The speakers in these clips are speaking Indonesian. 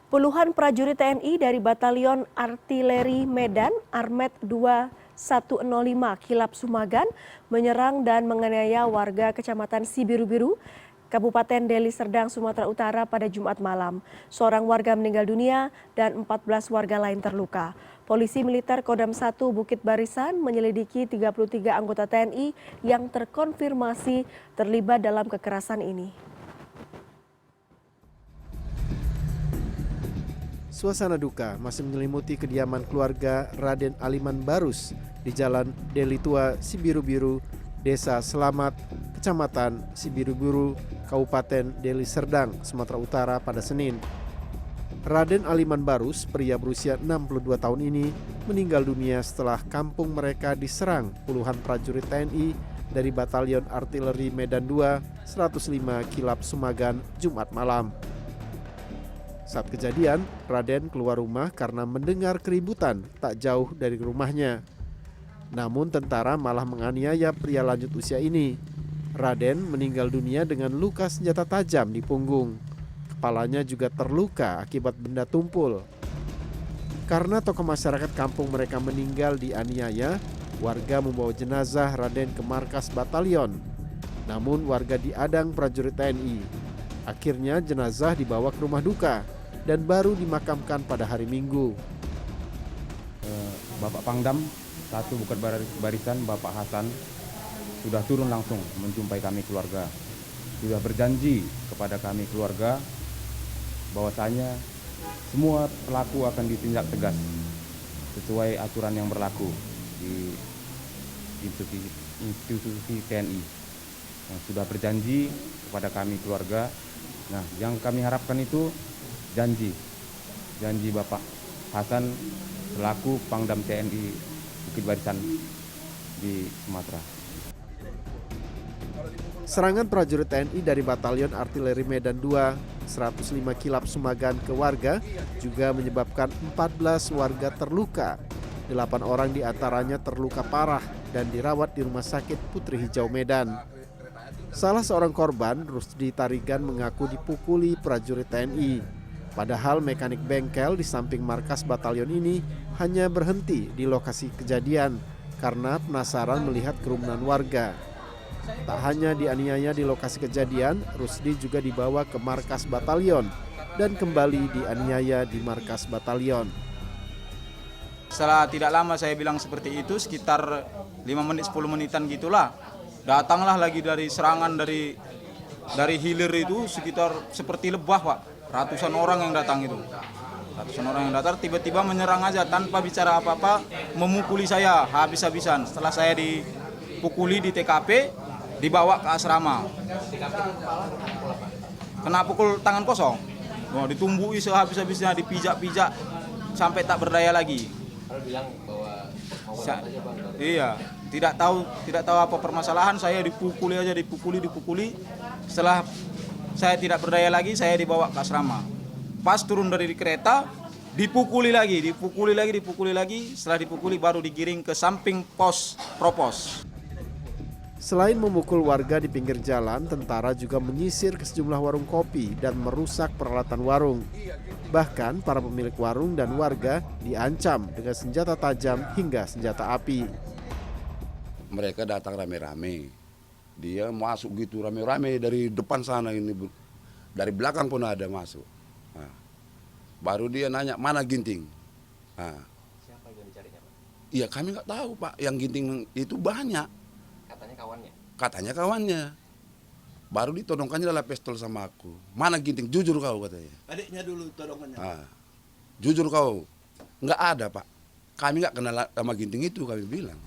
Puluhan prajurit TNI dari Batalion Artileri Medan Armet 2105 Kilap Sumagan menyerang dan menganiaya warga Kecamatan Sibiru-Biru, Kabupaten Deli Serdang, Sumatera Utara pada Jumat malam. Seorang warga meninggal dunia dan 14 warga lain terluka. Polisi Militer Kodam 1 Bukit Barisan menyelidiki 33 anggota TNI yang terkonfirmasi terlibat dalam kekerasan ini. Suasana duka masih menyelimuti kediaman keluarga Raden Aliman Barus di Jalan Deli Tua, Sibiru-Biru, Desa Selamat, Kecamatan Sibiru-Biru, Kabupaten Deli Serdang, Sumatera Utara pada Senin. Raden Aliman Barus, pria berusia 62 tahun ini, meninggal dunia setelah kampung mereka diserang puluhan prajurit TNI dari Batalion Artileri Medan 2 105 Kilap Sumagan Jumat malam. Saat kejadian, Raden keluar rumah karena mendengar keributan tak jauh dari rumahnya. Namun tentara malah menganiaya pria lanjut usia ini. Raden meninggal dunia dengan luka senjata tajam di punggung. Kepalanya juga terluka akibat benda tumpul. Karena tokoh masyarakat kampung mereka meninggal dianiaya, warga membawa jenazah Raden ke markas batalion. Namun warga diadang prajurit TNI. Akhirnya jenazah dibawa ke rumah duka dan baru dimakamkan pada hari Minggu. Bapak Pangdam 1 Bukit Barisan, Bapak Hasan, sudah turun langsung menjumpai kami keluarga. Sudah berjanji kepada kami keluarga bahwasanya semua pelaku akan ditindak tegas sesuai aturan yang berlaku di institusi TNI. Yang sudah berjanji kepada kami keluarga. Nah, yang kami harapkan itu janji Bapak Hasan selaku Pangdam TNI Bukit Barisan di Sumatera. Serangan prajurit TNI dari Batalion Artileri Medan 2 105 Kilap Sumagan ke warga juga menyebabkan 14 warga terluka. 8 orang diantaranya terluka parah dan dirawat di Rumah Sakit Putri Hijau Medan. Salah seorang korban, Rusdi Tarigan, mengaku dipukuli prajurit TNI. Padahal mekanik bengkel di samping markas batalion ini hanya berhenti di lokasi kejadian karena penasaran melihat kerumunan warga. Tak hanya dianiaya di lokasi kejadian, Rusdi juga dibawa ke markas batalion dan kembali dianiaya di markas batalion. Setelah tidak lama saya bilang seperti itu, sekitar 5 menit 10 menitan gitulah, datanglah lagi dari serangan dari hilir itu sekitar seperti lebah, Pak. Ratusan orang yang datang itu. Ratusan orang yang datang tiba-tiba menyerang aja tanpa bicara apa-apa, memukuli saya habis-habisan. Setelah saya dipukuli di TKP, dibawa ke asrama. Kena pukul tangan kosong. Oh, ditumbui sehabis-habisnya, dipijak-pijak sampai tak berdaya lagi. Kalau bilang bahwa mau aja Bang. Iya, tidak tahu apa permasalahan, saya dipukuli. Setelah saya tidak berdaya lagi, saya dibawa ke asrama. Pas turun dari kereta, dipukuli lagi. Setelah dipukuli baru digiring ke samping pos propos. Selain memukul warga di pinggir jalan, tentara juga menyisir ke sejumlah warung kopi dan merusak peralatan warung. Bahkan para pemilik warung dan warga diancam dengan senjata tajam hingga senjata api. Mereka datang rame-rame. Dia masuk gitu rame-rame dari depan sana ini, dari belakang pun ada masuk. Nah, baru dia nanya mana ginting. Nah, Siapa yang dicarinya, Pak? iya kami nggak tahu Pak, yang ginting itu banyak. Katanya kawannya. Katanya kawannya. Baru ditodongkannya adalah pistol sama aku. Mana ginting? Jujur kau katanya. Adiknya dulu todongannya. Nah, jujur kau. Nggak ada Pak. Kami nggak kenal sama ginting itu, kami bilang.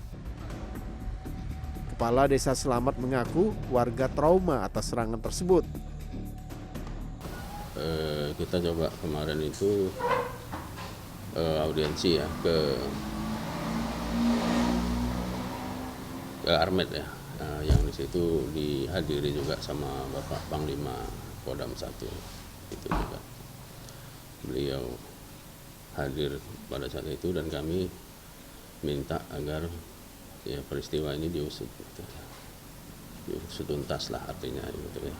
Kepala Desa Selamat mengaku warga trauma atas serangan tersebut. Kita coba kemarin itu audiensi ya ke Armet ya, yang di situ dihadiri juga sama Bapak Panglima Kodam 1 itu juga. Beliau hadir pada saat itu dan kami minta agar ya peristiwa ini diusut gitu. Diusut tuntas lah artinya gitu ya.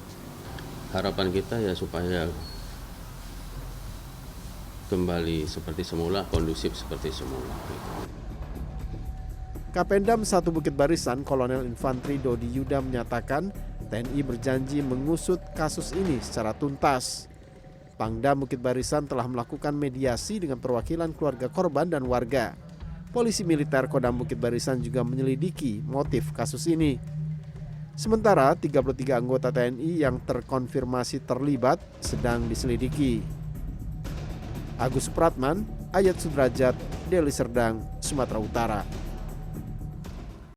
Harapan kita ya supaya kembali seperti semula, kondusif seperti semula. Kapendam 1 Bukit Barisan Kolonel Infantri Dodi Yuda menyatakan TNI berjanji mengusut kasus ini secara tuntas. Pangdam Bukit Barisan telah melakukan mediasi dengan perwakilan keluarga korban dan warga. Polisi militer Kodam Bukit Barisan juga menyelidiki motif kasus ini. Sementara 33 anggota TNI yang terkonfirmasi terlibat sedang diselidiki. Agus Supratman, Ayat Sudrajat, Deli Serdang, Sumatera Utara.